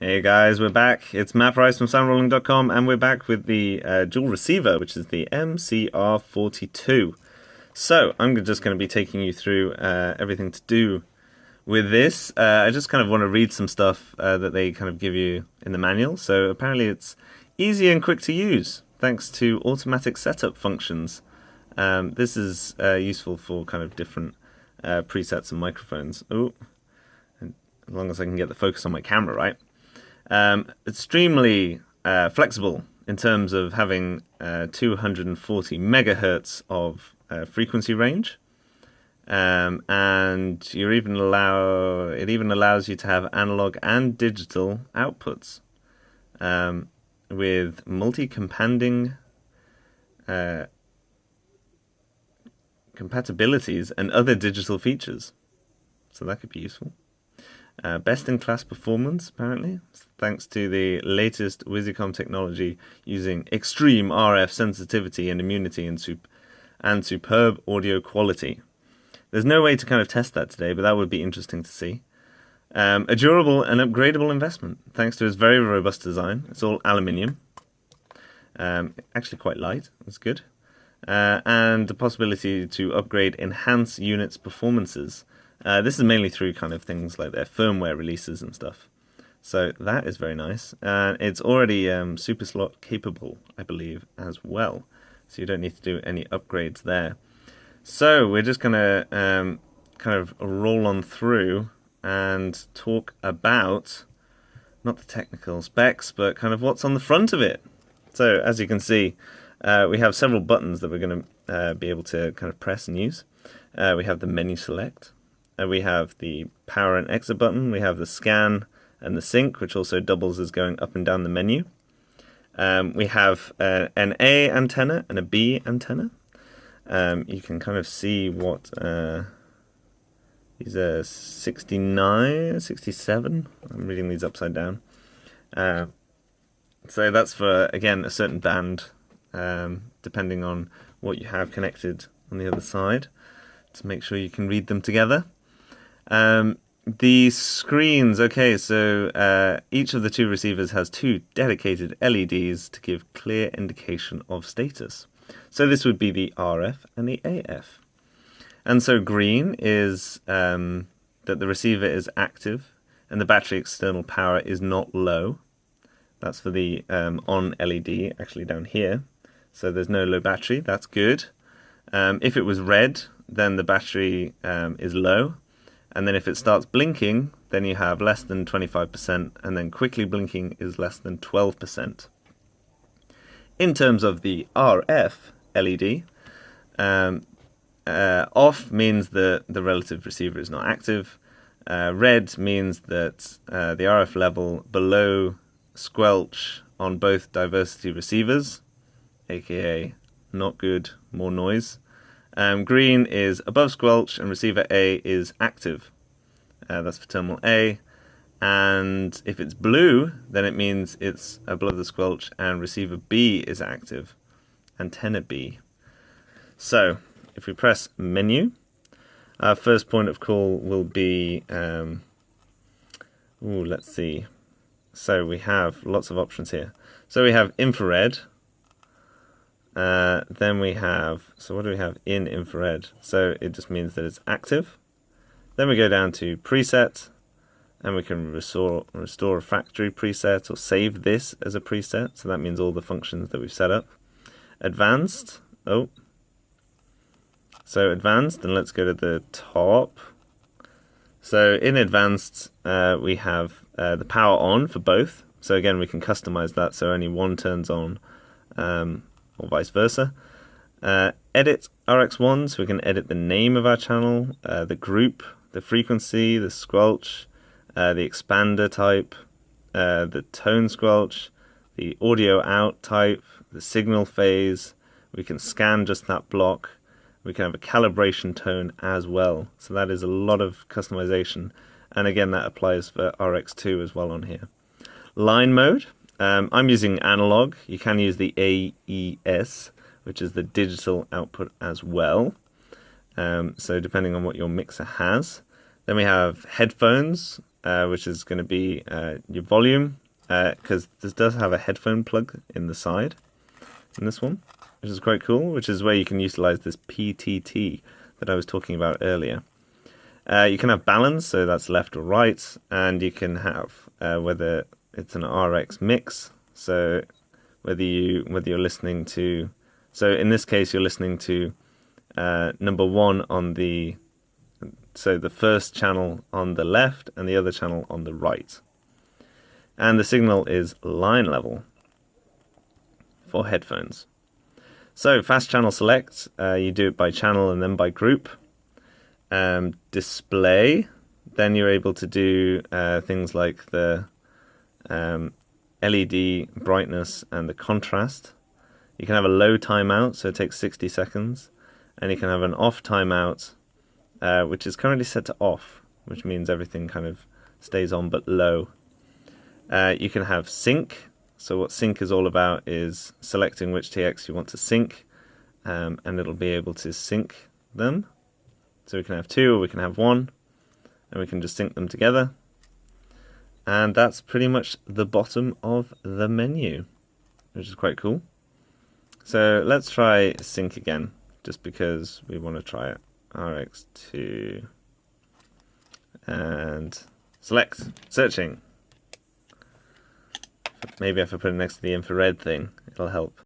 Hey guys, we're back. It's Matt Price from Soundrolling.com, and we're back with the dual receiver, which is the MCR42. So, I'm just going to be taking you through everything to do with this. I just kind of want to read some stuff that they kind of give you in the manual. So, apparently it's easy and quick to use, thanks to automatic setup functions. This is useful for kind of different presets and microphones. Oh, as long as I can get the focus on my camera right. Extremely flexible in terms of having 240 megahertz of frequency range, and it even allows you to have analog and digital outputs with multi-companding compatibilities and other digital features. So that could be useful. Best-in-class performance, apparently, thanks to the latest Wisycom technology using extreme RF sensitivity and immunity and superb audio quality. There's no way to kind of test that today, but that would be interesting to see. A durable and upgradable investment, thanks to its very robust design. It's all aluminium. Actually quite light, that's good. And the possibility to upgrade enhance units' performances. This is mainly through kind of things like their firmware releases and stuff. So that is very nice. And it's already super slot capable, I believe, as well. So you don't need to do any upgrades there. So we're just going to kind of roll on through and talk about, not the technical specs, but kind of what's on the front of it. So as you can see, we have several buttons that we're going to be able to kind of press and use. We have the menu select. We have the power and exit button. We have the scan and the sync, which also doubles as going up and down the menu. We have an A antenna and a B antenna. You can kind of see what these are 69, 67. I'm reading these upside down. So that's for, again, a certain band, depending on what you have connected on the other side, to make sure you can read them together. The screens, okay, so each of the two receivers has two dedicated LEDs to give clear indication of status. So this would be the RF and the AF. And so green is that the receiver is active and the battery external power is not low. That's for the on LED, actually down here. So there's no low battery, that's good. If it was red, then the battery is low. And then if it starts blinking, then you have less than 25%, and then quickly blinking is less than 12%. In terms of the RF LED, off means that the relative receiver is not active. Red means that the RF level below squelch on both diversity receivers, aka not good, more noise. Green is above squelch and receiver A is active. That's for terminal A. And if it's blue, then it means it's above the squelch and receiver B is active. Antenna B. So if we press menu, our first point of call will be, let's see. So we have lots of options here. So we have infrared. Then we have, so what do we have in infrared? So it just means that it's active. Then we go down to preset, and we can restore a factory preset or save this as a preset. So that means all the functions that we've set up. Advanced, so advanced, and let's go to the top. So in advanced, we have the power on for both. So again, we can customize that so only one turns on, or vice versa. Edit RX1, so we can edit the name of our channel, the group, the frequency, the squelch, the expander type, the tone squelch, the audio out type, the signal phase. We can scan just that block. We can have a calibration tone as well. So that is a lot of customization. And again, that applies for RX2 as well on here. Line mode. I'm using analog. You can use the AES, which is the digital output as well. So depending on what your mixer has. Then we have headphones. which is going to be your volume, because this does have a headphone plug in the side in this one, which is quite cool, which is where you can utilize this PTT that I was talking about earlier. You can have balance, so that's left or right, and you can have whether it's an RX mix, so whether you're listening to, so in this case you're listening to number one on the, so the first channel on the left and the other channel on the right, and the signal is line level for headphones. So fast channel select, you do it by channel and then by group. Display, then you're able to do things like the LED brightness and the contrast. You can have a low timeout, so it takes 60 seconds, and you can have an off timeout, which is currently set to off, which means everything kind of stays on but low. You can have sync, so what sync is all about is selecting which TX you want to sync, and it'll be able to sync them. So we can have two or we can have one, and we can just sync them together. And that's pretty much the bottom of the menu, which is quite cool. So let's try sync again, just because we want to try it. RX2 and select, searching. Maybe if I put it next to the infrared thing, it'll help.